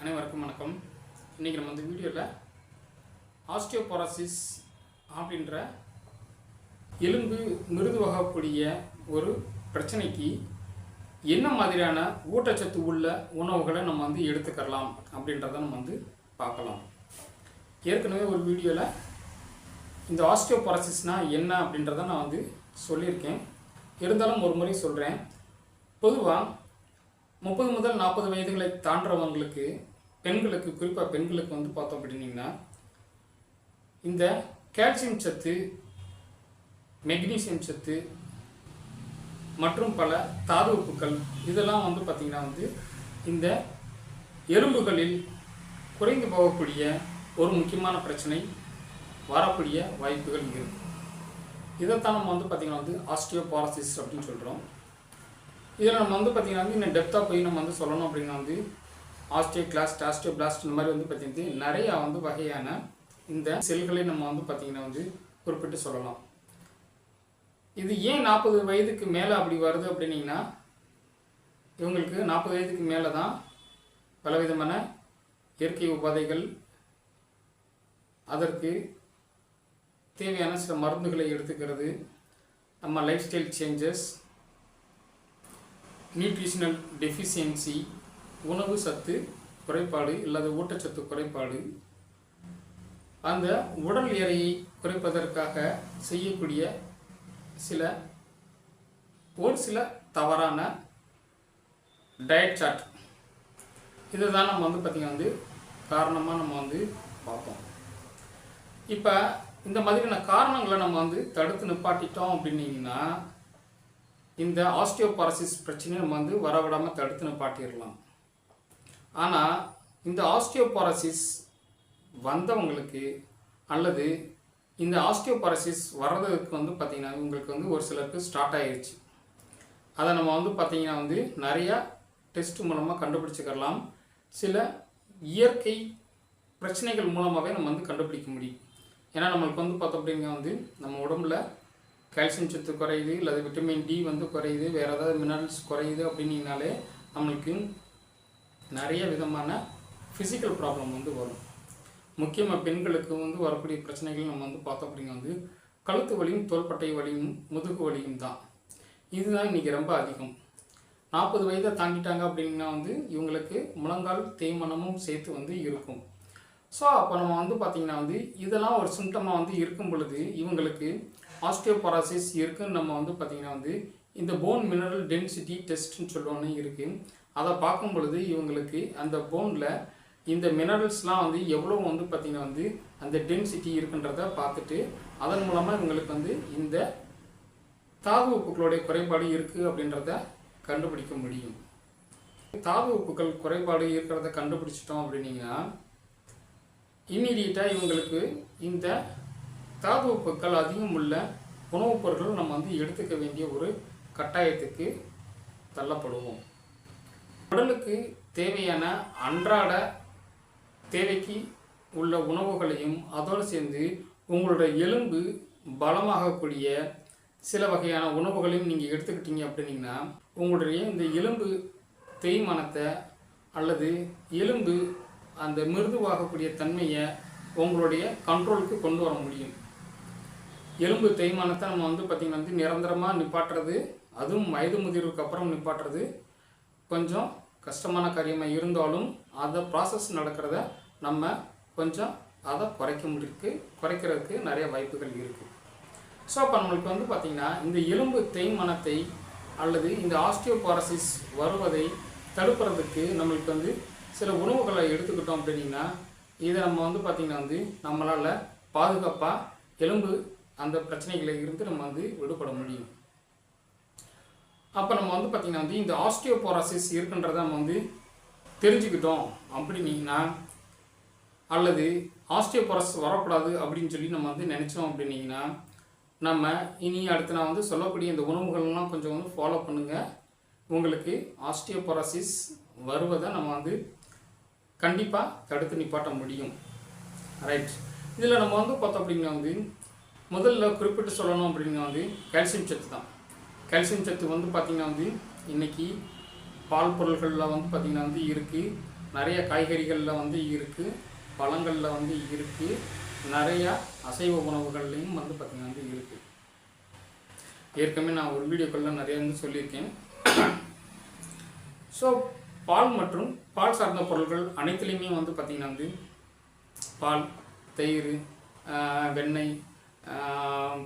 அனைவருக்கும் வணக்கம். இன்றைக்கி நம்ம இந்த வீடியோவில் ஆஸ்டியோபோரோசிஸ் அப்படின்ற எலும்பு மிருதுவாகக்கூடிய ஒரு பிரச்சனைக்கு என்ன மாதிரியான ஊட்டச்சத்து உள்ள உணவுகளை நம்ம எடுத்துக்கலாம் அப்படின்றத நம்ம பார்க்கலாம். ஏற்கனவே ஒரு வீடியோவில் இந்த ஆஸ்டியோபோரோசிஸ்னால் என்ன அப்படின்றத நான் சொல்லியிருக்கேன். இருந்தாலும் ஒரு முறை சொல்கிறேன். பொதுவாக 30 முதல் 40 வயதுகளை தாண்டுறவங்களுக்கு, பெண்களுக்கு, குறிப்பாக பெண்களுக்கு பார்த்தோம் அப்படின்னீங்கன்னா இந்த கால்சியம் சத்து, மெக்னீசியம் சத்து மற்றும் பல தாது உப்புக்கள் இதெல்லாம் பார்த்திங்கன்னா இந்த எலும்புகளில் குறைந்து போகக்கூடிய ஒரு முக்கியமான பிரச்சனை வரக்கூடிய வாய்ப்புகள் இருக்குது. இதைத்தான் நம்ம பார்த்திங்கன்னா ஆஸ்டியோபோரோசிஸ் அப்படின்னு சொல்கிறோம். இதில் நம்ம பார்த்திங்கன்னா இன்னும் டெப்த்தாக போய் நம்ம சொல்லணும் அப்படின்னா ஆஸ்டியோகிளாஸ்ட், ஆஸ்டியோபிளாஸ்ட் இந்த மாதிரி பார்த்திங்கன்னா நிறையா வகையான இந்த செல்களை நம்ம பார்த்திங்கன்னா குறிப்பிட்டு சொல்லலாம். இது ஏன் 40 வயதுக்கு மேலே அப்படி வருது அப்படின்னீங்கன்னா, இவங்களுக்கு 40 வயதுக்கு மேலே தான் பலவிதமான இயற்கை உபாதைகள், அதற்கு தேவையான சில மருந்துகளை எடுத்துக்கிறது, நம்ம life style changes, nutritional deficiency, உணவு சத்து குறைபாடு இல்லாத ஊட்டச்சத்து குறைபாடு, அந்த உடல் எடையை குறைப்பதற்காக செய்யக்கூடிய ஒரு சில தவறான டயட் சார்ட், இதை தான் நம்ம பார்த்திங்கன்னா காரணமாக நம்ம பார்ப்போம். இப்போ இந்த மாதிரியான காரணங்களை நம்ம தடுத்து நிப்பாட்டிட்டோம் அப்படின்னீங்கன்னா இந்த ஆஸ்டியோபோரோசிஸ் பிரச்சனையை நம்ம வரவிடாமல் தடுத்து நிப்பாட்டிடலாம். ஆனால் இந்த ஆஸ்டியோபோரோசிஸ் வந்தவங்களுக்கு அல்லது இந்த ஆஸ்டியோபோரோசிஸ் வர்றதுக்கு பார்த்திங்கன்னா உங்களுக்கு ஒரு சிலருக்கு ஸ்டார்ட் ஆகிடுச்சு. அதை நம்ம பார்த்திங்கன்னா நிறையா டெஸ்ட் மூலமாக கண்டுபிடிச்சிக்கலாம். சில இயற்கை பிரச்சனைகள் மூலமாகவே நம்ம கண்டுபிடிக்க முடியும். ஏன்னா நம்மளுக்கு பார்த்தோம் அப்படிங்க நம்ம உடம்புல கால்சியம் சத்து குறையுது, இல்லை விட்டமின் டி குறையுது, வேறு ஏதாவது மினரல்ஸ் குறையுது அப்படின்னீங்கனாலே நம்மளுக்கு நிறைய விதமான ஃபிசிக்கல் ப்ராப்ளம் வரும். முக்கியமாக பெண்களுக்கு வரக்கூடிய பிரச்சனைகள் நம்ம பார்த்தோம் அப்படிங்க கழுத்து வலியும், தோள்பட்டை வலியும், முதுகு வலியும் தான். இதுதான் இன்றைக்கி ரொம்ப அதிகம். 40 வயதை தாண்டிட்டாங்க அப்படின்னா இவங்களுக்கு முழங்கால் தேய்மானமும் சேர்த்து இருக்கும். ஸோ அப்போ நம்ம பார்த்திங்கன்னா இதெல்லாம் ஒரு சிம்டமாக இருக்கும் பொழுது இவங்களுக்கு ஆஸ்டியோபோரோசிஸ் இருக்குன்னு நம்ம பார்த்திங்கன்னா இந்த போன் மினரல் டென்சிட்டி டெஸ்ட்னு சொல்லுவோன்னு இருக்குது. அதை பார்க்கும் பொழுது இவங்களுக்கு அந்த போனில் இந்த மினரல்ஸ்லாம் எவ்வளோ பார்த்திங்கன்னா அந்த டென்சிட்டி இருக்குன்றத பார்த்துட்டு அதன் மூலமாக இவங்களுக்கு இந்த தாது உப்புக்களுடைய குறைபாடு இருக்குது அப்படின்றத கண்டுபிடிக்க முடியும். தாது உப்புக்கள் குறைபாடு இருக்கிறத கண்டுபிடிச்சிட்டோம் அப்படின்னீங்கன்னா இம்மீடியட்டாக இவங்களுக்கு இந்த தாது உப்புக்கள் அதிகம் உள்ள உணவுப் பொருட்கள் நம்ம எடுத்துக்க வேண்டிய ஒரு கட்டாயத்துக்கு தள்ளப்படுவோம். உடலுக்கு தேவையான அன்றாட தேவைக்கு உள்ள உணவுகளையும் அதோடு சேர்ந்து உங்களோட எலும்பு பலமாகக்கூடிய சில வகையான உணவுகளையும் நீங்கள் எடுத்துக்கிட்டீங்க அப்படின்னீங்கன்னா உங்களுடைய இந்த எலும்பு தேய்மானத்தை அல்லது எலும்பு அந்த மிருதுவாகக்கூடிய தன்மையை உங்களுடைய கண்ட்ரோலுக்கு கொண்டு வர முடியும். எலும்பு தேய்மானத்தை நம்ம பார்த்திங்கன்னா நிரந்தரமாக நிப்பாட்டுறது, அதுவும் வயது முதிர்வுக்கு அப்புறம் நிப்பாட்டுறது கொஞ்சம் கஷ்டமான காரியமாக இருந்தாலும் அதை ப்ராசஸ் நடக்கிறத நம்ம கொஞ்சம் அதை குறைக்கிறதுக்கு நிறைய வாய்ப்புகள் இருக்குது. ஸோ அப்போ நம்மளுக்கு பார்த்திங்கன்னா இந்த எலும்பு தேய்மானத்தை அல்லது இந்த ஆஸ்டியோபோரோசிஸ் வருவதை தடுக்கிறதுக்கு நம்மளுக்கு சில உணவுகளை எடுத்துக்கிட்டோம் அப்படின்னா இதை நம்ம பார்த்திங்கன்னா நம்மளால் பாதுகாப்பாக எலும்பு அந்த பிரச்சனைகளை இருந்து நம்ம விடுபட முடியும். அப்போ நம்ம பார்த்திங்கன்னா இந்த ஆஸ்டியோபோரோசிஸ் இருக்குன்றதை நம்ம தெரிஞ்சுக்கிட்டோம் அப்படின்னீங்கன்னா அல்லது ஆஸ்டியோபோரோசிஸ் வரக்கூடாது அப்படின்னு சொல்லி நம்ம நினச்சோம் அப்படின்னீங்கன்னா நம்ம இனி அடுத்து நான் சொல்லக்கூடிய இந்த உணவுகள்லாம் கொஞ்சம் ஃபாலோ பண்ணுங்கள். உங்களுக்கு ஆஸ்டியோபோரோசிஸ் வருவதை நம்ம கண்டிப்பாக தடுத்து நிப்பாட்ட முடியும். ரைட். இதில் நம்ம பார்த்தோம் அப்படின்னா முதல்ல குறிப்பிட்டு சொல்லணும் அப்படின்னா கால்சியம் சத்து தான். கால்சியம் சத்து பார்த்திங்கன்னா இன்றைக்கி பால் பொருட்களில் பார்த்திங்கன்னா இருக்குது. நிறைய காய்கறிகளில் வந்து இருக்குது, பழங்களில் வந்து இருக்குது, நிறையா அசைவ உணவுகள்லையும் வந்து பார்த்திங்கன்னா வந்து இருக்குது. ஏற்கனவே நான் ஒரு வீடியோக்களில் நிறைய வந்து சொல்லியிருக்கேன். ஸோ பால் மற்றும் பால் சார்ந்த பொருட்கள் அனைத்துலேயுமே வந்து பார்த்திங்கன்னா வந்து பால், தயிர், வெண்ணெய்,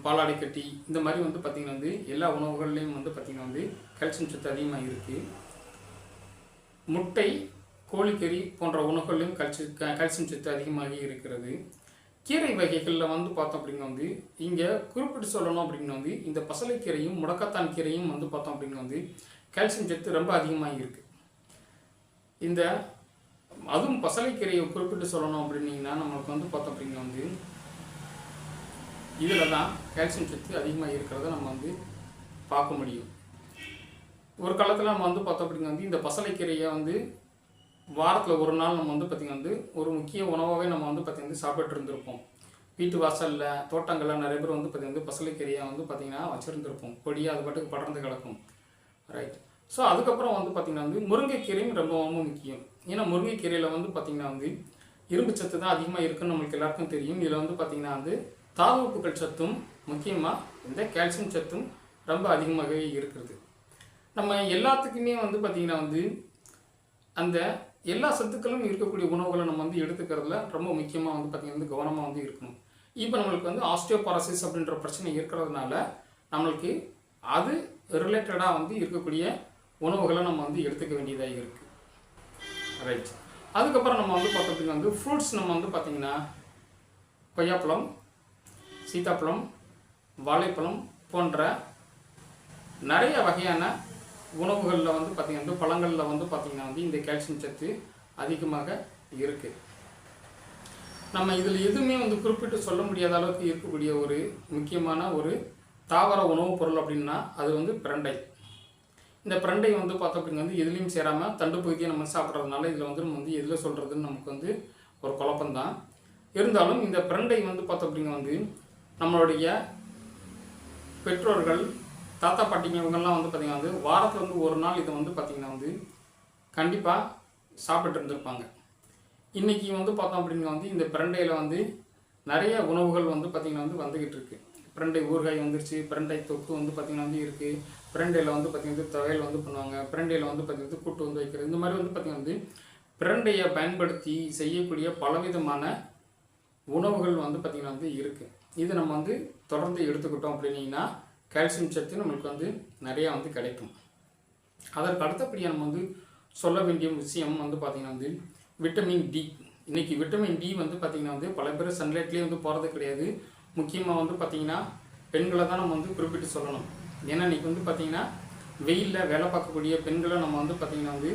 பாலாடைக்கட்டி இந்த மாதிரி வந்து பார்த்திங்கன்னா வந்து எல்லா உணவுகள்லேயும் வந்து பார்த்திங்கன்னா வந்து கால்சியம் சத்து அதிகமாக இருக்குது. முட்டை, கோழிக்கறி போன்ற உணவுகளிலும் கால்சியம் சத்து அதிகமாக இருக்கிறது. கீரை வகைகளில் வந்து பார்த்தோம் அப்படின்னா வந்து இங்கே குறிப்பிட்டு சொல்லணும் அப்படின்னா வந்து இந்த பசலைக்கீரையும் முடக்கத்தான் கீரையும் வந்து பார்த்தோம் அப்படின்னா வந்து கால்சியம் சத்து ரொம்ப அதிகமாக இருக்குது. இந்த அதுவும் பசலைக்கீரையை குறிப்பிட்டு சொல்லணும் அப்படின்னீங்கன்னா நம்மளுக்கு வந்து பார்த்தோம் அப்படின்னா வந்து இதில் தான் கால்சியம் சத்து அதிகமாக இருக்கிறத நம்ம வந்து பார்க்க முடியும். ஒரு காலத்தில் நம்ம வந்து பார்த்தோம் அப்படின்னா வந்து இந்த பசலைக்கீரையை வந்து வாரத்தில் ஒரு நாள் நம்ம வந்து பார்த்திங்கன்னா வந்து ஒரு முக்கிய உணவாகவே நம்ம வந்து பார்த்திங்கன்னா சாப்பிட்டு இருந்திருப்போம். வீட்டு வாசலில், தோட்டங்களில் நிறைய பேர் வந்து பார்த்திங்கன்னா வந்து பசலைக்கீரையை வந்து பார்த்திங்கன்னா வச்சுருந்துருப்போம். கொடியாக அது பாட்டுக்கு படர்ந்து கிடக்கும். ரைட். ஸோ அதுக்கப்புறம் வந்து பார்த்திங்கன்னா வந்து முருங்கைக்கீரையும் ரொம்ப ரொம்ப முக்கியம். ஏன்னா முருங்கைக்கீரையில் வந்து பார்த்திங்கன்னா வந்து இரும்பு சத்து தான் அதிகமாக இருக்குன்னு நம்மளுக்கு எல்லாருக்கும் தெரியும். இதில் வந்து பார்த்திங்கன்னா வந்து தாது உப்புக்கள் சத்தும் முக்கியமாக இந்த கால்சியம் சத்தும் ரொம்ப அதிகமாகவே இருக்கிறது. நம்ம எல்லாத்துக்குமே வந்து பார்த்திங்கன்னா வந்து அந்த எல்லா சத்துக்களும் இருக்கக்கூடிய உணவுகளை நம்ம வந்து எடுத்துக்கிறதுல ரொம்ப முக்கியமாக வந்து பார்த்திங்கன்னா வந்து கவனமாக வந்து இருக்கணும். இப்போ நம்மளுக்கு வந்து ஆஸ்டியோபாரசிஸ் அப்படின்ற பிரச்சனை இருக்கிறதுனால நம்மளுக்கு அது ரிலேட்டடாக வந்து இருக்கக்கூடிய உணவுகளை நம்ம வந்து எடுத்துக்க வேண்டியதாக இருக்குது. ரைட். அதுக்கப்புறம் நம்ம வந்து பார்த்தோம் அப்படின்னா வந்து ஃப்ரூட்ஸ் நம்ம வந்து பார்த்திங்கன்னா கொய்யாப்பழம், சீத்தாப்பழம், வாழைப்பழம் போன்ற நிறைய வகையான உணவுகளில் வந்து பார்த்திங்கன்னா வந்து பழங்களில் வந்து பார்த்திங்கன்னா வந்து இந்த கால்சியம் சத்து அதிகமாக இருக்குது. நம்ம இதில் எதுவுமே வந்து குறிப்பிட்டு சொல்ல முடியாத அளவுக்கு இருக்கக்கூடிய ஒரு முக்கியமான ஒரு தாவர உணவுப் பொருள் அப்படின்னா அது வந்து பிரண்டை. இந்த பிரண்டை வந்து பார்த்தோம் அப்படின்னா வந்து எதுலேயும் சேராமல் தண்டு பகுதியை நம்ம சாப்பிட்றதுனால இதில் வந்து நம்ம வந்து எதில் சொல்கிறதுன்னு நமக்கு வந்து ஒரு குழப்பம்தான். இருந்தாலும் இந்த பிரண்டை வந்து பார்த்தோம் அப்படின்னா வந்து நம்மளுடைய பெற்றோர்கள், தாத்தா பாட்டிங்க இவங்கெல்லாம் வந்து பார்த்திங்கன்னா வந்து வாரத்தில் வந்து ஒரு நாள் இதை வந்து பார்த்திங்கன்னா வந்து கண்டிப்பாக சாப்பிட்டு இருந்திருப்பாங்க. இன்றைக்கி வந்து பார்த்தோம் அப்படின்னா வந்து இந்த பிரண்டையில் வந்து நிறைய உணவுகள் வந்து பார்த்திங்கன்னா வந்து வந்துக்கிட்டு இருக்குது. பிரண்டை ஊறுகாய் வந்துருச்சு, பிரண்டை தொக்கு வந்து பார்த்திங்கன்னா வந்து இருக்குது, பிரண்டையில் வந்து பார்த்திங்கன்னா வந்து துவையல் வந்து பண்ணுவாங்க, பிரண்டையில் வந்து பார்த்திங்கன்னா கூட்டு வந்து வைக்கிறது. இந்த மாதிரி வந்து பார்த்திங்கன்னா வந்து பிரண்டையை பயன்படுத்தி செய்யக்கூடிய பலவிதமான உணவுகள் வந்து பார்த்திங்கன்னா வந்து இருக்குது. இது நம்ம வந்து தொடர்ந்து எடுத்துக்கிட்டோம் அப்படின்னீங்கன்னா கால்சியம் சத்து நம்மளுக்கு வந்து நிறையா வந்து கிடைக்கும். அதற்கு அடுத்தபடியாக நம்ம வந்து சொல்ல வேண்டிய விஷயம் வந்து பார்த்திங்கன்னா வந்து விட்டமின் டி. இன்றைக்கி விட்டமின் டி வந்து பார்த்திங்கன்னா வந்து பல பேர் சன்லைட்லேயே வந்து போகிறது கிடையாது. முக்கியமாக வந்து பார்த்திங்கன்னா பெண்களை தான் நம்ம வந்து குறிப்பிட்டு சொல்லணும். ஏன்னா இன்றைக்கி வந்து பார்த்திங்கன்னா வெயிலில் வேலை பார்க்கக்கூடிய பெண்களை நம்ம வந்து பார்த்திங்கன்னா வந்து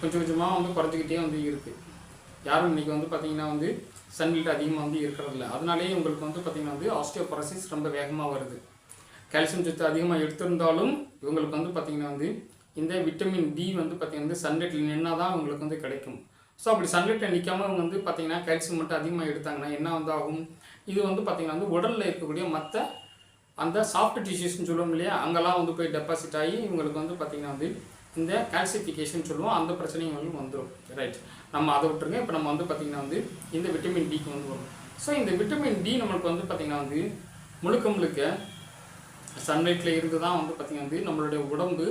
கொஞ்சம் கொஞ்சமாக வந்து குறைஞ்சிக்கிட்டே வந்து இருக்குது. யாரும் இன்றைக்கி வந்து பார்த்திங்கன்னா வந்து சன்லைட் அதிகமாக வந்து இருக்கிறதில்ல. அதனாலேயே உங்களுக்கு வந்து பார்த்திங்கன்னா வந்து ஆஸ்டியோபரோசிஸ் ரொம்ப வேகமாக வருது. கால்சியம் சத்து அதிகமாக எடுத்திருந்தாலும் இவங்களுக்கு வந்து பார்த்திங்கன்னா வந்து இந்த விட்டமின் டி வந்து பார்த்திங்கன்னா வந்து சன்லைட்டில் நின்னா தான் இவங்களுக்கு வந்து கிடைக்கும். ஸோ அப்படி சன்லைட்டில் நிற்காமல் இவங்க வந்து பார்த்திங்கன்னா கால்சியம் மட்டும் அதிகமாக எடுத்தாங்கன்னா என்ன வந்து ஆகும்? இது வந்து பார்த்திங்கன்னா வந்து உடலில் இருக்கக்கூடிய மற்ற அந்த சாஃப்ட் டிஷ்யூஸ்ன்னு சொல்லுவோம் இல்லையா, அங்கெல்லாம் வந்து போய் டெபாசிட் ஆகி இவங்களுக்கு வந்து பார்த்திங்கன்னா வந்து இந்த கால்சிஃபிகேஷன் சொல்லுவோம், அந்த பிரச்சனையும் வந்து வந்துடும். ரைட். நம்ம அதை விட்டுருங்க. இப்போ நம்ம வந்து பார்த்திங்கன்னா வந்து இந்த விட்டமின் டிக்கு வந்து வரும். ஸோ இந்த விட்டமின் டி நம்மளுக்கு வந்து பார்த்திங்கன்னா வந்து முழுக்க சன்லைட்டில் இருந்து தான் வந்து பார்த்திங்கன்னா வந்து நம்மளுடைய உடம்பு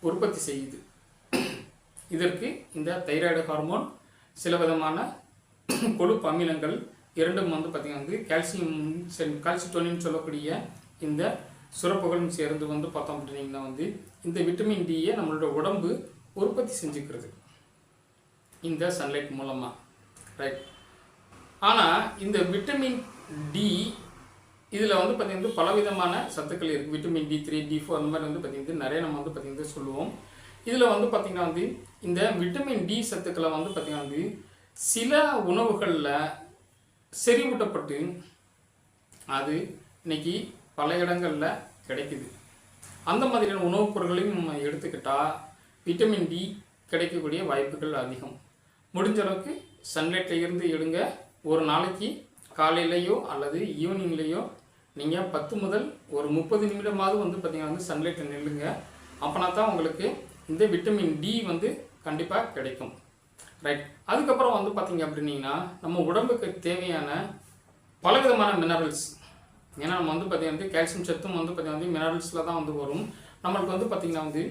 உற்பத்தி செய்யுது. இதற்கு இந்த தைராய்டு ஹார்மோன், சில விதமான கொழுப்பு அமிலங்கள் இரண்டும் வந்து பார்த்திங்கன்னா வந்து கால்சிட்டோனின்னு சொல்லக்கூடிய இந்த சுரப்புகளும் சேர்ந்து வந்து பார்த்தோம் அப்படின்னா வந்து இந்த விட்டமின் டியை நம்மளோட உடம்பு உற்பத்தி செஞ்சுக்கிறது இந்த சன்லைட் மூலமாக. ரைட். ஆனால் இந்த விட்டமின் டி இதில் வந்து பார்த்திங்கன்னா பலவிதமான சத்துக்கள் இருக்குது. விட்டமின் D3, D4 அந்த மாதிரி வந்து பார்த்திங்கன்னா நிறைய நம்ம வந்து பார்த்திங்கன்னா சொல்லுவோம். இதில் வந்து பார்த்திங்கன்னா வந்து இந்த விட்டமின் டி சத்துக்களை வந்து பார்த்திங்கன்னா வந்து சில உணவுகளில் செறிவூட்டப்பட்டு அது இன்றைக்கி பல இடங்களில் கிடைக்குது. அந்த மாதிரியான உணவுப் பொருட்களையும் நம்ம எடுத்துக்கிட்டால் விட்டமின் டி கிடைக்கக்கூடிய வாய்ப்புகள் அதிகம். முடிஞ்ச அளவுக்கு சன்லைட்டில் இருந்து எடுங்க. ஒரு நாளைக்கு காலையிலையோ அல்லது ஈவினிங்லேயோ நீங்கள் 10 முதல் ஒரு 30 நிமிடமாவது வந்து பார்த்திங்கன்னா வந்து சன்லைட்டில் நில்லுங்க. அப்போனா தான் உங்களுக்கு இந்த விட்டமின் டி வந்து கண்டிப்பாக கிடைக்கும். ரைட். அதுக்கப்புறம் வந்து பார்த்தீங்க அப்படின்னீங்கன்னா நம்ம உடம்புக்கு தேவையான பலவிதமான மினரல்ஸ், ஏன்னா நம்ம வந்து பார்த்தீங்கன்னா கால்சியம் சத்தும் வந்து பார்த்தீங்கன்னா மினரல்ஸில் தான் வந்து வரும். நம்மளுக்கு வந்து பார்த்திங்கன்னா வந்து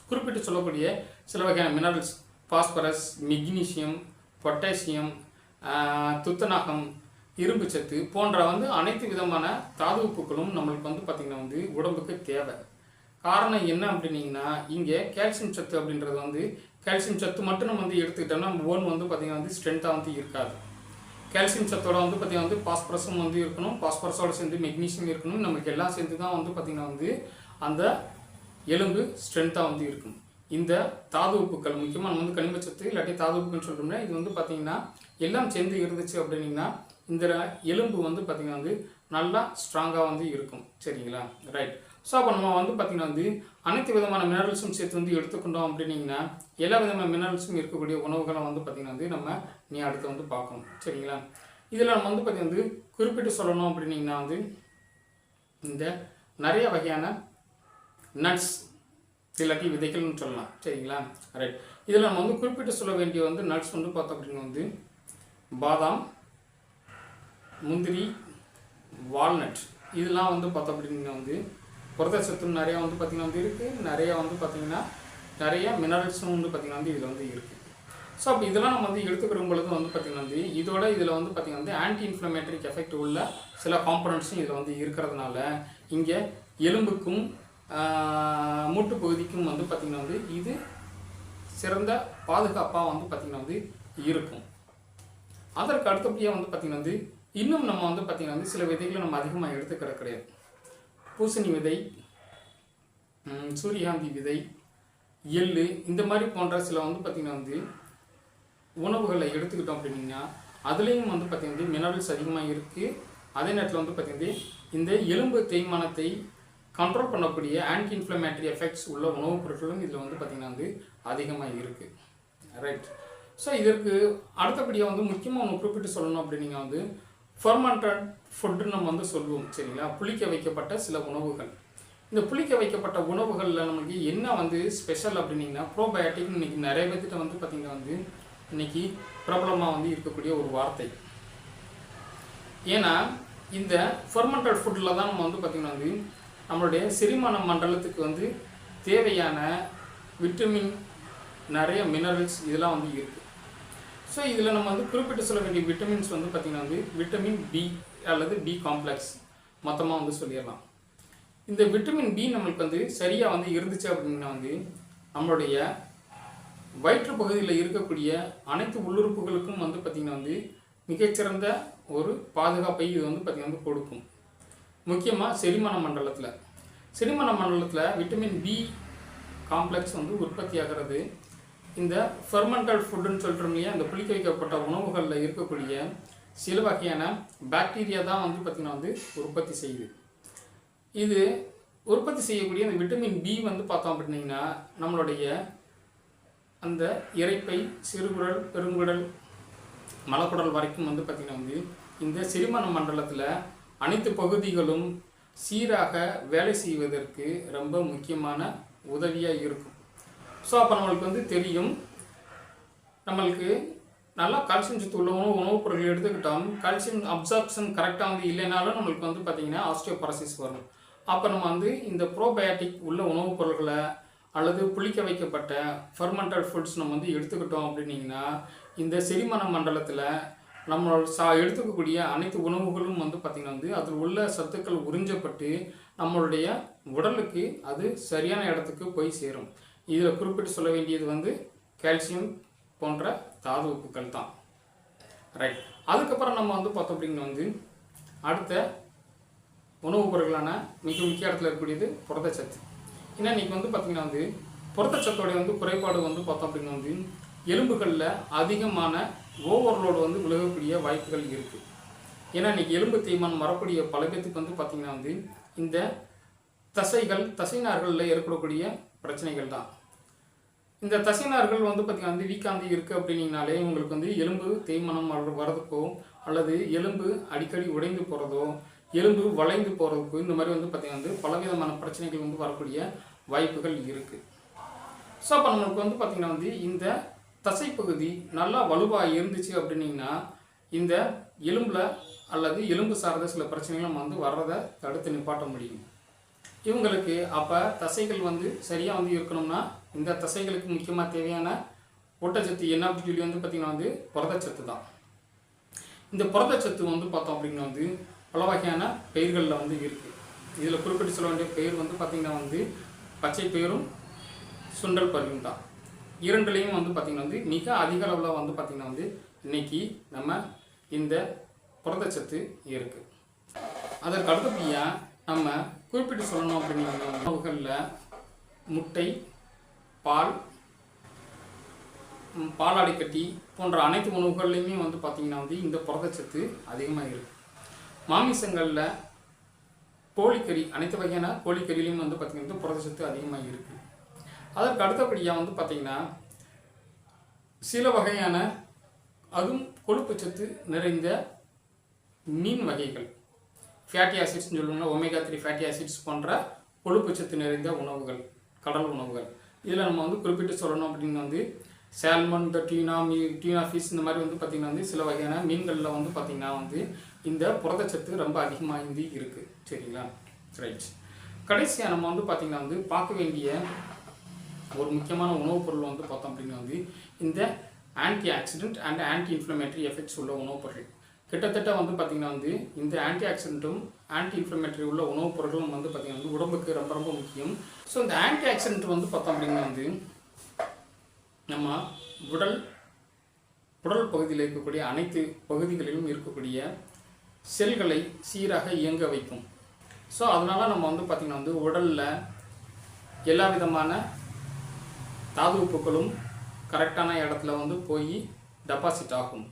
குறிப்பிட்டு சொல்லக்கூடிய சில வகையான மினரல்ஸ், பாஸ்பரஸ், மெக்னீசியம், பொட்டாசியம், துத்தநாகம், இரும்பு சத்து போன்ற வந்து அனைத்து விதமான தாது உப்புக்களும் நம்மளுக்கு வந்து பார்த்திங்கன்னா வந்து உடம்புக்கு தேவை. காரணம் என்ன அப்படின்னீங்கன்னா, இங்கே கால்சியம் சத்து அப்படின்றது வந்து கால்சியம் சத்து மட்டும் நம்ம வந்து எடுத்துக்கிட்டோம்னா நம்ம போன் வந்து பார்த்திங்கன்னா வந்து ஸ்ட்ரென்த்தாக வந்து இருக்காது. கால்சியம் சத்தோட வந்து பார்த்திங்கன்னா வந்து பாஸ்பரஸும் வந்து இருக்கணும், பாஸ்பரஸோடு சேர்ந்து மெக்னீசியம் இருக்கணும். நமக்கு எல்லாம் சேர்ந்து தான் வந்து பார்த்திங்கன்னா வந்து அந்த எலும்பு ஸ்ட்ரென்த்தாக வந்து இருக்கும். இந்த தாது உப்புக்கள் முக்கியமாக நம்ம வந்து கனிமச்சத்து இல்லாட்டி தாது உப்புன்னு சொல்கிறோம்னா இது வந்து பார்த்திங்கன்னா எல்லாம் சேர்ந்து இருந்துச்சு அப்படின்னிங்கன்னா இந்த எலும்பு வந்து பார்த்திங்கன்னா வந்து நல்லா ஸ்ட்ராங்காக வந்து இருக்கும். சரிங்களா? ரைட். ஸோ அப்போ நம்ம வந்து பார்த்திங்கன்னா வந்து அனைத்து விதமான மினரல்ஸும் சேர்த்து வந்து எடுத்துக்கொண்டோம் அப்படின்னிங்கன்னா எல்லா விதமான மினரல்ஸும் இருக்கக்கூடிய உணவுகளை வந்து பார்த்திங்கன்னா வந்து நம்ம அடுத்து வந்து பார்க்கணும். சரிங்களா? இதில் நம்ம வந்து பார்த்திங்கன்னா வந்து குறிப்பிட்டு சொல்லணும் அப்படின்னிங்கன்னா வந்து இந்த நிறைய வகையான நட்ஸ் இல்லாட்டி விதைகள்னு சொல்லலாம். சரிங்களா? ரைட். இதில் நம்ம வந்து குறிப்பிட்டு சொல்ல வேண்டிய வந்து நட்ஸ் வந்து பார்த்தோம் அப்படின்னா வந்து பாதாம், முந்திரி, வால்நட் இதெல்லாம் வந்து பார்த்தோம் அப்படின்னா வந்து புரதச்சத்து நிறையா வந்து பார்த்திங்கன்னா வந்து இருக்குது. நிறையா வந்து பார்த்திங்கன்னா நிறைய மினரல்ஸும் வந்து பார்த்திங்கன்னா வந்து இதில் வந்து இருக்குது. ஸோ அப்போ இதெல்லாம் நம்ம வந்து எடுத்துக்கிற பொழுது வந்து பார்த்திங்கன்னா வந்து இதில் வந்து பார்த்திங்கன்னா வந்து ஆன்டி இன்ஃப்ளமேட்டரி எஃபெக்ட் உள்ள சில காம்பனன்ட்ஸும் இதில் வந்து இருக்கிறதுனால இங்கே எலும்புக்கும் மூட்டு பகுதிக்கும் வந்து பார்த்திங்கன்னா வந்து இது சிறந்த பாதுகாப்பாக வந்து பார்த்திங்கன்னா வந்து இருக்கும். அதற்கு அடுத்தபடியாக வந்து பார்த்திங்கன்னா வந்து இன்னும் நம்ம வந்து பார்த்திங்கன்னா வந்து சில விதைகளை நம்ம அதிகமாக எடுத்துக்கிற கிடையாது. பூசணி விதை, சூரியகாந்தி விதை, எள்ளு இந்த மாதிரி போன்ற சில வந்து பார்த்திங்கன்னா வந்து உணவுகளை எடுத்துக்கிட்டோம் அப்படின்னா அதுலேயும் வந்து பார்த்திங்கன்னா மினரல்ஸ் அதிகமாக இருக்குது. அதே நேரத்தில் வந்து பார்த்திங்கன்னா இந்த எலும்பு தேய்மானத்தை கண்ட்ரோல் பண்ணக்கூடிய ஆன்டி இன்ஃப்ளமேட்டரி எஃபெக்ட்ஸ் உள்ள உணவுப் பொருட்களும் இதில் வந்து பார்த்திங்கன்னா வந்து அதிகமாக இருக்குது. ரைட். ஸோ இதற்கு அடுத்தபடியாக வந்து முக்கியமாக ஒன்று குறிப்பிட்டு சொல்லணும் அப்படின்னா வந்து ஃபெர்மெண்டட் ஃபுட்டுன்னு நம்ம வந்து சொல்லுவோம். சரிங்களா? புளிக்க வைக்கப்பட்ட சில உணவுகள். இந்த புளிக்க வைக்கப்பட்ட உணவுகளில் நமக்கு என்ன வந்து ஸ்பெஷல் அப்படின்னீங்கன்னா ப்ரோபயோட்டிக் இன்றைக்கி நிறைய பேர்த்திட்ட வந்து பார்த்திங்கன்னா வந்து இன்றைக்கி பிரபலமாக வந்து இருக்கக்கூடிய ஒரு வார்த்தை. ஏன்னா இந்த ஃபெர்மெண்டட் ஃபுட்டில் தான் நம்ம வந்து பார்த்திங்கன்னா வந்து நம்மளுடைய செரிமான மண்டலத்துக்கு வந்து தேவையான விட்டமின், நிறைய மினரல்ஸ் இதெல்லாம் வந்து இருக்குது. ஸோ இதில் நம்ம வந்து குறிப்பிட்டு சொல்ல வேண்டிய விட்டமின்ஸ் வந்து பார்த்திங்கன்னா வந்து விட்டமின் பி அல்லது பி காம்ப்ளெக்ஸ் மொத்தமாக வந்து சொல்லிடலாம். இந்த விட்டமின் பி நம்மளுக்கு வந்து சரியாக வந்து இருந்துச்சு அப்படின்னா வந்து நம்மளுடைய வயிற்று பகுதியில் இருக்கக்கூடிய அனைத்து உள்ளுறுப்புகளுக்கும் வந்து பார்த்திங்கன்னா வந்து மிகச்சிறந்த ஒரு பாதுகாப்பை இது வந்து பார்த்திங்கன்னா வந்து கொடுக்கும். முக்கியமாக செரிமான மண்டலத்தில் விட்டமின் பி காம்ப்ளெக்ஸ் வந்து உற்பத்தி ஆகிறது இந்த ஃபெர்மெண்டட் ஃபுட்டுன்னு சொல்கிறோம் இல்லையா, இந்த புளிக்க வைக்கப்பட்ட உணவுகளில் இருக்கக்கூடிய சில வகையான பாக்டீரியா தான் வந்து பார்த்திங்கன்னா வந்து உற்பத்தி செய்யுது. இது உற்பத்தி செய்யக்கூடிய அந்த விட்டமின் பி வந்து பார்த்தோம் அப்படின்னா நம்மளுடைய அந்த இரைப்பை, சிறுகுடல், பெருங்குடல், மலக்குடல் வரைக்கும் வந்து பார்த்திங்கன்னா வந்து இந்த செரிமான மண்டலத்தில் அனைத்து பகுதிகளும் சீராக வேலை செய்வதற்கு ரொம்ப முக்கியமான உதவியாக இருக்கும். ஸோ அப்போ நம்மளுக்கு வந்து தெரியும், நம்மளுக்கு நல்லா கால்சியம் சத்து உள்ள உணவுப் பொருட்கள் எடுத்துக்கிட்டோம், கால்சியம் அப்சார்ப்ஷன் கரெக்டாக வந்து இல்லைனாலும் நம்மளுக்கு வந்து பார்த்திங்கன்னா ஆஸ்டியோபரோசிஸ் வரும். அப்போ நம்ம வந்து இந்த ப்ரோபயோட்டிக் உள்ள உணவுப் பொருட்களை அல்லது புளிக்க வைக்கப்பட்ட ஃபெர்மெண்டட் ஃபுட்ஸ் நம்ம வந்து எடுத்துக்கிட்டோம் அப்படின்னிங்கன்னா இந்த செரிமான மண்டலத்தில் நம்மளோட எடுத்துக்கக்கூடிய அனைத்து உணவுகளும் வந்து பார்த்திங்கன்னா வந்து அதில் உள்ள சத்துக்கள் உறிஞ்சப்பட்டு நம்மளுடைய உடலுக்கு அது சரியான இடத்துக்கு போய் சேரும். இதில் குறிப்பிட்டு சொல்ல வேண்டியது வந்து கால்சியம் போன்ற தாது உப்புக்கள் தான். ரைட். அதுக்கப்புறம் நம்ம வந்து பார்த்தோம் அப்படின்னா வந்து அடுத்த உணவுப் பொருட்களான மிக முக்கிய இடத்துல இருக்கக்கூடியது புரதச்சத்து. ஏன்னா இன்றைக்கி வந்து பார்த்திங்கன்னா வந்து புரதச்சத்தோடைய வந்து குறைபாடு வந்து பார்த்தோம் அப்படின்னா வந்து எலும்புகளில் அதிகமான ஓவர்லோடு வந்து விலகக்கூடிய வாய்ப்புகள் இருக்குது. ஏன்னா இன்றைக்கி எலும்பு தேய்மானம் வரக்கூடிய பல பேத்துக்கு வந்து பார்த்திங்கன்னா வந்து இந்த தசைநார்களில் ஏற்படக்கூடிய பிரச்சனைகள் தான். இந்த தசைநார்கள் வந்து பார்த்திங்கன்னா வந்து வீக்காந்தி இருக்குது அப்படின்னீங்கனாலே உங்களுக்கு வந்து எலும்பு தேய்மானம் வரதுக்கோ அல்லது எலும்பு அடிக்கடி உடைந்து போகிறதோ எலும்பு வளைந்து போகிறதுக்கோ இந்த மாதிரி வந்து பார்த்திங்கன்னா வந்து பலவிதமான பிரச்சனைகள் வந்து வரக்கூடிய வாய்ப்புகள் இருக்குது. ஸோ அப்போ நம்மளுக்கு வந்து பார்த்திங்கன்னா வந்து இந்த தசைப்பகுதி நல்லா வலுவாக இருந்துச்சு அப்படின்னீங்கன்னா இந்த எலும்பில் அல்லது எலும்பு சார்ந்த சில பிரச்சனைகளும் வந்து வர்றதை தடுத்து நிப்பாட்ட முடியும். இவங்களுக்கு அப்போ தசைகள் வந்து சரியாக வந்து இருக்கணும்னா இந்த தசைகளுக்கு முக்கியமாக தேவையான ஊட்டச்சத்து என்ன அப்படின்னு சொல்லி வந்து பார்த்திங்கன்னா வந்து புரதச்சத்து தான். இந்த புரதச்சத்து வந்து பார்த்தோம் அப்படின்னா வந்து பல வகையான பயிர்களில் வந்து இருக்குது. இதில் குறிப்பிட்டு சொல்ல வேண்டிய பயிர் வந்து பார்த்திங்கன்னா வந்து பச்சை பயிரும் சுண்டல் பயிரும் தான். இரண்டுலேயும் வந்து பார்த்திங்கன்னா வந்து மிக அதிக அளவில் வந்து பார்த்திங்கன்னா வந்து இன்றைக்கி நம்ம இந்த புரதச்சத்து இருக்குது. அதற்கு அடுத்தபடியாக நம்ம குறிப்பிட்டு சொல்லணும் அப்படிங்கிற உணவுகளில் முட்டை, பால், பாலாடைக்கட்டி போன்ற அனைத்து உணவுகள்லையுமே வந்து பார்த்திங்கன்னா வந்து இந்த புரதச்சத்து அதிகமாக இருக்குது. மாமிசங்களில் கோழிக்கறி, அனைத்து வகையான கோழிக்கறிலையும் வந்து பார்த்திங்கன்னா புரதச்சத்து அதிகமாக இருக்குது. அதற்கு அடுத்தபடியாக வந்து பார்த்திங்கன்னா சில வகையான அதுவும் கொழுப்புச்சத்து நிறைந்த மீன் வகைகள், ஃபேட்டி ஆசிட்ஸ்ன்னு சொல்லுவாங்க, ஒமேகா 3 ஃபேட்டி ஆசிட்ஸ் போன்ற கொழுப்புச்சத்து நிறைந்த உணவுகள், கடல் உணவுகள். இதில் நம்ம வந்து குறிப்பிட்டு சொல்லணும் அப்படின்னு வந்து சால்மன், இந்த டியூனா ஃபிஷ் இந்த மாதிரி வந்து பார்த்திங்கன்னா வந்து சில வகையான மீன்களில் வந்து பார்த்திங்கன்னா வந்து இந்த புரதச்சத்து ரொம்ப அதிகமாக வந்து இருக்குது. சரிங்களா? ரைட். கடைசியாக நம்ம வந்து பார்த்திங்கன்னா வந்து பார்க்க வேண்டிய ஒரு முக்கியமான உணவுப் பொருள் வந்து பார்த்தோம் அப்படின்னா வந்து இந்த anti accident and anti inflammatory effects உள்ள உணவுப் பொருள். கிட்டத்தட்ட வந்து பார்த்திங்கன்னா வந்து இந்த ஆன்டி ஆக்சிடென்ட்டும் ஆன்டி இன்ஃப்ளமேட்டரி உள்ள உணவுப் பொருட்களும் வந்து பார்த்திங்கன்னா வந்து உடம்புக்கு ரொம்ப ரொம்ப முக்கியம். ஸோ இந்த ஆன்டி ஆக்சிடென்ட் வந்து பார்த்தோம் அப்படின்னா வந்து நம்ம உடல் பகுதியில் இருக்கக்கூடிய அனைத்து பகுதிகளிலும் இருக்கக்கூடிய செல்களை சீராக இயங்க வைக்கும். ஸோ அதனால் நம்ம வந்து பார்த்திங்கன்னா வந்து உடலில் எல்லா விதமான தாது உப்புக்களும் கரெக்டான இடத்துல வந்து போய் டெபாசிட் ஆகும்.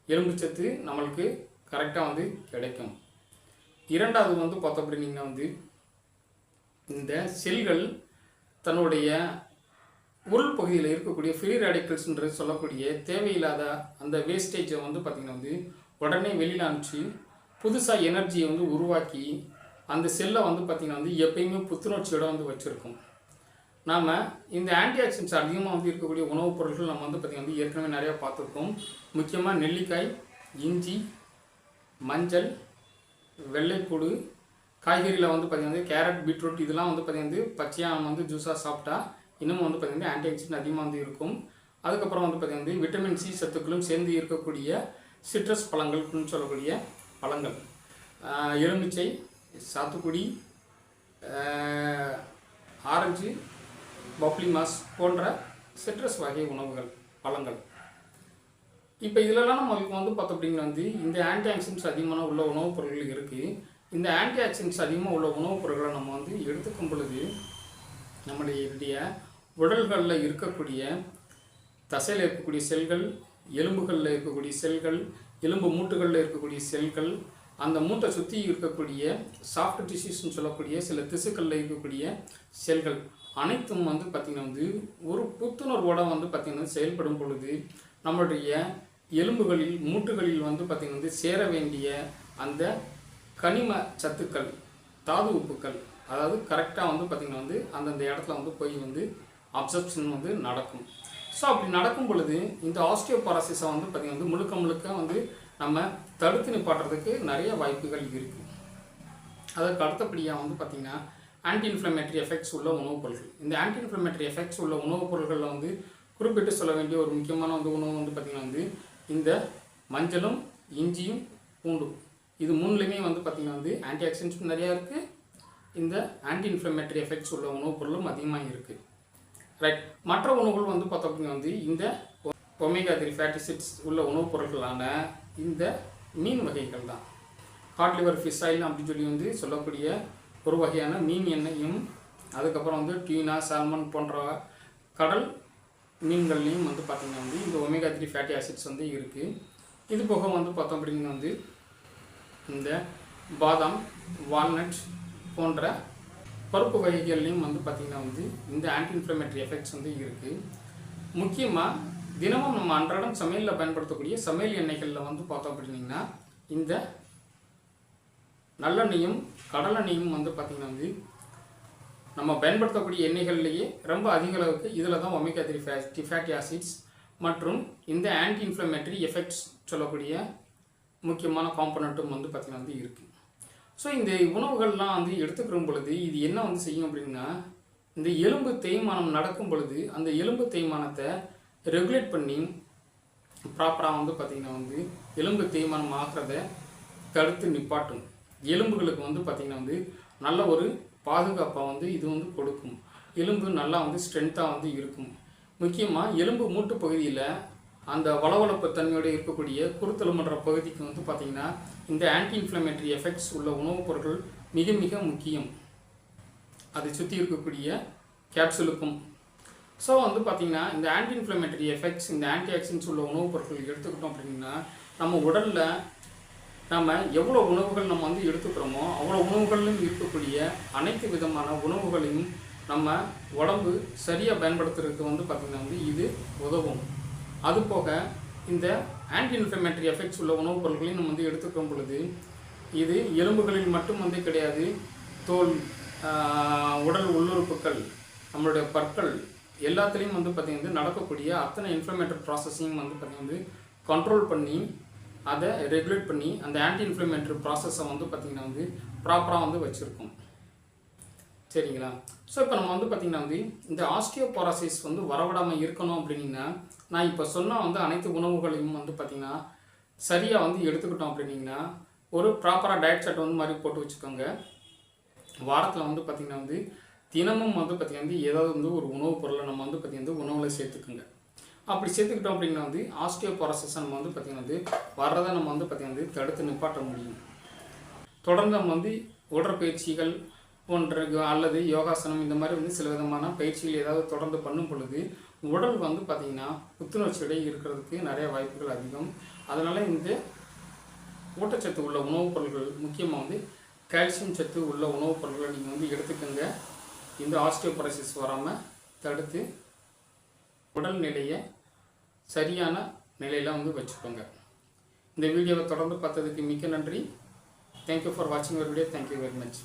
எலும்புச்சத்து நம்மளுக்கு கரெக்டாக வந்து கிடைக்கும். இரண்டாவது வந்து பார்த்தோம் அப்படின்னா வந்து இந்த செல்கள் தன்னுடைய உள் பகுதியில் இருக்கக்கூடிய ஃப்ரீ ரேடிக்கல்ஸ்ன்றது சொல்லக்கூடிய தேவையில்லாத அந்த வேஸ்டேஜை வந்து பார்த்திங்கன்னா வந்து உடனே வெளியில் அனுப்பிச்சு புதுசாக எனர்ஜியை வந்து உருவாக்கி அந்த செல்லை வந்து பார்த்திங்கன்னா வந்து எப்பயுமே புத்துணர்ச்சியோட வந்து வச்சுருக்கும். நாம் இந்த ஆன்டி ஆக்சிடென்ட்ஸ் அதிகமாக வந்து இருக்கக்கூடிய உணவுப் பொருட்கள் நம்ம வந்து பார்த்திங்கன்னா வந்து ஏற்கனவே நிறையா பார்த்துருக்கோம். முக்கியமாக நெல்லிக்காய், இஞ்சி, மஞ்சள், வெள்ளைப்பூடு, காய்கறியில் வந்து பார்த்திங்கன்னா கேரட், பீட்ரூட் இதெல்லாம் வந்து பார்த்திங்கன்னா வந்து பச்சையாக நம்ம வந்து ஜூஸாக சாப்பிட்டா இன்னமும் வந்து பார்த்திங்கன்னா ஆன்டி ஆக்சிடென்ட் அதிகமாக வந்து இருக்கும். அதுக்கப்புறம் வந்து பார்த்திங்கன்னா வந்து விட்டமின் சி சத்துக்களும் சேர்ந்து இருக்கக்கூடிய சிட்ரஸ் பழங்கள்னு சொல்லக்கூடிய பழங்கள், எலுமிச்சை, சாத்துக்குடி, ஆரஞ்சு, பப்ளிமாஸ் போன்ற சிட்ரஸ் வகை உணவுகள், பழங்கள். இப்போ இதிலெல்லாம் நம்மளுக்கு வந்து பார்த்தோம் அப்படின்னா வந்து இந்த ஆன்டி ஆக்சிடென்ட்ஸ் அதிகமான உள்ள உணவுப் பொருட்கள் இருக்குது. இந்த ஆன்டி ஆக்சிடென்ட்ஸ் அதிகமாக உள்ள உணவுப் பொருட்களை நம்ம வந்து எடுத்துக்கும் பொழுது நம்மளுடைய உடல்களில் இருக்கக்கூடிய தசையில் இருக்கக்கூடிய செல்கள், எலும்புகளில் இருக்கக்கூடிய செல்கள், எலும்பு மூட்டுகளில் இருக்கக்கூடிய செல்கள், அந்த மூட்டை சுற்றி இருக்கக்கூடிய சாஃப்ட் டிஷ்யூஸ்ன்னு சொல்லக்கூடிய சில திசுக்களில் இருக்கக்கூடிய செல்கள் அனைத்தும் வந்து பார்த்திங்கன்னா வந்து ஒரு புத்துணர்வோடு வந்து பார்த்திங்கன்னா செயல்படும் பொழுது நம்மளுடைய எலும்புகளில் மூட்டுகளில் வந்து பார்த்திங்கன்னா வந்து சேர வேண்டிய அந்த கனிம சத்துக்கள், தாது உப்புக்கள், அதாவது கரெக்டாக வந்து பார்த்திங்கன்னா வந்து அந்தந்த இடத்துல வந்து போய் வந்து அப்சர்ப்ஷன் வந்து நடக்கும். ஸோ அப்படி நடக்கும் பொழுது இந்த ஆஸ்டியோபாரோசிஸை வந்து பார்த்திங்கன்னா வந்து முழுக்க வந்து நம்ம தடுத்து நிப்பாட்டுறதுக்கு நிறைய வாய்ப்புகள் இருக்குது. அதற்கு அடுத்தபடியாக வந்து பார்த்திங்கன்னா ஆன்டி இன்ஃப்ளமேட்டரி எஃபெக்ட்ஸ் உள்ள உணவுப் பொருட்கள். இந்த ஆன்டி இன்ஃப்ளமேட்டரி எஃபெக்ட்ஸ் உள்ள உணவுப் பொருட்களில் வந்து குறிப்பிட்டு சொல்ல வேண்டிய ஒரு முக்கியமான வந்து உணவு வந்து பார்த்திங்கன்னா வந்து இந்த மஞ்சளும், இஞ்சியும், பூண்டும், இது மூணுலேயுமே வந்து பார்த்திங்கன்னா வந்து ஆன்டி ஆக்சிடென்ட்ஸும் நிறையா இருக்குது. இந்த ஆன்டி இன்ஃப்ளமேட்டரி எஃபெக்ட்ஸ் உள்ள உணவுப் பொருளும் அதிகமாக இருக்குது. ரைட். மற்ற உணவுகள் வந்து பார்த்தோம் அப்படின்னா வந்து இந்த ஒமேகா 3 ஃபேட்டி ஆசிட்ஸ் உள்ள உணவுப் பொருட்களான இந்த மீன் வகைகள் தான். ஹாட் லிவர் ஃபிஷ் ஆயில் அப்படின்னு சொல்லி வந்து சொல்லக்கூடிய ஒரு வகையான மீன் எண்ணெயும், அதுக்கப்புறம் வந்து டியூனா, சால்மன் போன்ற கடல் மீன்கள்லையும் வந்து பார்த்திங்கன்னா வந்து இந்த ஒமேகா 3 ஃபேட்டி ஆசிட்ஸ் வந்து இருக்குது. இது போக வந்து பார்த்தோம் அப்படின்னா வந்து இந்த பாதாம், வால்நட் போன்ற பருப்பு வகைகள்லையும் வந்து பார்த்திங்கன்னா வந்து இந்த ஆன்டி இன்ஃப்ளமேட்டரி எஃபெக்ட்ஸ் வந்து இருக்குது. முக்கியமாக தினமும் நம்ம அன்றாடம் சமையலில் பயன்படுத்தக்கூடிய சமையல் எண்ணெய்களில் வந்து பார்த்தோம் அப்படின்னா இந்த நல்லெண்ணெயும் கடலெண்ணெயும் வந்து பார்த்திங்கன்னா வந்து நம்ம பயன்படுத்தக்கூடிய எண்ணெய்கள்லேயே ரொம்ப அதிக அளவுக்கு இதில் தான் ஒமேகா 3 ஃபேட்டி ஆசிட்ஸ் மற்றும் இந்த ஆன்டி இன்ஃப்ளமேட்டரி எஃபெக்ட்ஸ் சொல்லக்கூடிய முக்கியமான காம்பனண்ட்டும் வந்து பார்த்திங்கன்னா வந்து இருக்குது. ஸோ இந்த உணவுகள்லாம் வந்து எடுத்துக்கிற பொழுது இது என்ன வந்து செய்யும் அப்படின்னா, இந்த எலும்பு தேய்மானம் நடக்கும் பொழுது அந்த எலும்பு தேய்மானத்தை ரெகுலேட் பண்ணி ப்ராப்பராக வந்து பார்த்திங்கன்னா வந்து எலும்பு தேய்மானம் ஆகிறத தடுத்து நிப்பாட்டும். எலும்புகளுக்கு வந்து பார்த்திங்கன்னா வந்து நல்ல ஒரு பாதுகாப்பாக வந்து இது வந்து கொடுக்கும். எலும்பு நல்லா வந்து ஸ்ட்ரென்த்தாக வந்து இருக்கும். முக்கியமாக எலும்பு மூட்டு பகுதியில் அந்த வளவளப்பு தன்மையோடு இருக்கக்கூடிய குருத்தெலும்புன்ற பகுதிக்கு வந்து பார்த்திங்கன்னா இந்த ஆன்டி இன்ஃப்ளமேட்டரி எஃபெக்ட்ஸ் உள்ள உணவுப் பொருட்கள் மிக மிக முக்கியம். அதை சுற்றி இருக்கக்கூடிய கேப்சூலுக்கும். ஸோ வந்து பார்த்திங்கன்னா இந்த ஆன்டி இன்ஃப்ளமேட்டரி எஃபெக்ட்ஸ், இந்த ஆன்டி ஆக்சிடென்ட்ஸ் உள்ள உணவுப் பொருட்கள் எடுத்துக்கிட்டோம் அப்படின்னா நம்ம உடலில் நம்ம எவ்வளோ உணவுகள் நம்ம வந்து எடுத்துக்கிறோமோ அவ்வளோ உணவுகளிலும் இருக்கக்கூடிய அனைத்து விதமான உணவுகளையும் நம்ம உடம்பு சரியாக பயன்படுத்துறதுக்கு வந்து பார்த்திங்கன்னா வந்து இது உதவும். அதுபோக இந்த ஆன்டி இன்ஃப்ளமேட்டரி எஃபெக்ட்ஸ் உள்ள உணவுப் பொருட்களையும் நம்ம வந்து எடுத்துக்கும் பொழுது இது எலும்புகளில் மட்டும் வந்து கிடையாது, தோல், உடல் உள்ளுறுப்புகள், நம்மளுடைய பற்கள் எல்லாத்துலேயும் வந்து பார்த்திங்கன்னா நடக்கக்கூடிய அத்தனை இன்ஃப்ளமேட்டரி ப்ராசஸையும் வந்து பார்த்திங்கன்னா வந்து கண்ட்ரோல் பண்ணி அதை ரெகுலேட் பண்ணி அந்த ஆன்டி இன்ஃப்ளமேட்டரி ப்ராசஸை வந்து பார்த்திங்கன்னா வந்து ப்ராப்பராக வந்து வச்சுருக்கோம். சரிங்களா? ஸோ இப்போ நம்ம வந்து பார்த்திங்கன்னா வந்து இந்த ஆஸ்டியோபோரோசிஸ் வந்து வரவிடாமல் இருக்கணும் அப்படின்னா நான் இப்போ சொன்ன வந்து அனைத்து உணவுகளையும் வந்து பார்த்திங்கன்னா சரியாக வந்து எடுத்துக்கிட்டோம் அப்படின்னா ஒரு ப்ராப்பராக டயட் சார்ட் வந்து மாதிரி போட்டு வச்சுக்கோங்க. வாரத்தில் வந்து பார்த்திங்கன்னா வந்து தினமும் வந்து பார்த்திங்கன்னா வந்து ஏதாவது வந்து ஒரு உணவுப் பொருளை நம்ம வந்து பார்த்திங்கன்னா வந்து உணவில் சேர்த்துக்குங்க. அப்படி சேர்த்துக்கிட்டோம் அப்படின்னா வந்து ஆஸ்டியோபோரோசிஸ் நம்ம வந்து பார்த்திங்கன்னா வந்து வர்றதை நம்ம வந்து பார்த்திங்கன்னா வந்து தடுத்து நிப்பாட்ட முடியும். தொடர்ந்து நம்ம வந்து உடற்பயிற்சிகள் போன்ற அல்லது யோகாசனம் இந்த மாதிரி வந்து சில விதமான பயிற்சிகள் ஏதாவது தொடர்ந்து பண்ணும் பொழுது உடல் வந்து பார்த்திங்கன்னா புத்துணர்ச்சியோட இருக்கிறதுக்கு நிறைய வாய்ப்புகள் அதிகம். அதனால் இந்த ஊட்டச்சத்து உள்ள உணவுப் பொருட்கள், முக்கியமாக வந்து கால்சியம் சத்து உள்ள உணவுப் பொருட்களை நீங்கள் வந்து எடுத்துக்கோங்க. இந்த ஆஸ்டியோபோரோசிஸ் வராமல் தடுத்து உடல் நிலையை சரியான நிலையில் வந்து வச்சுக்கோங்க. இந்த வீடியோவை தொடர்ந்து பார்த்ததுக்கு மிக்க நன்றி. தேங்க்யூ ஃபார் வாட்சிங் your video. Thank you very much.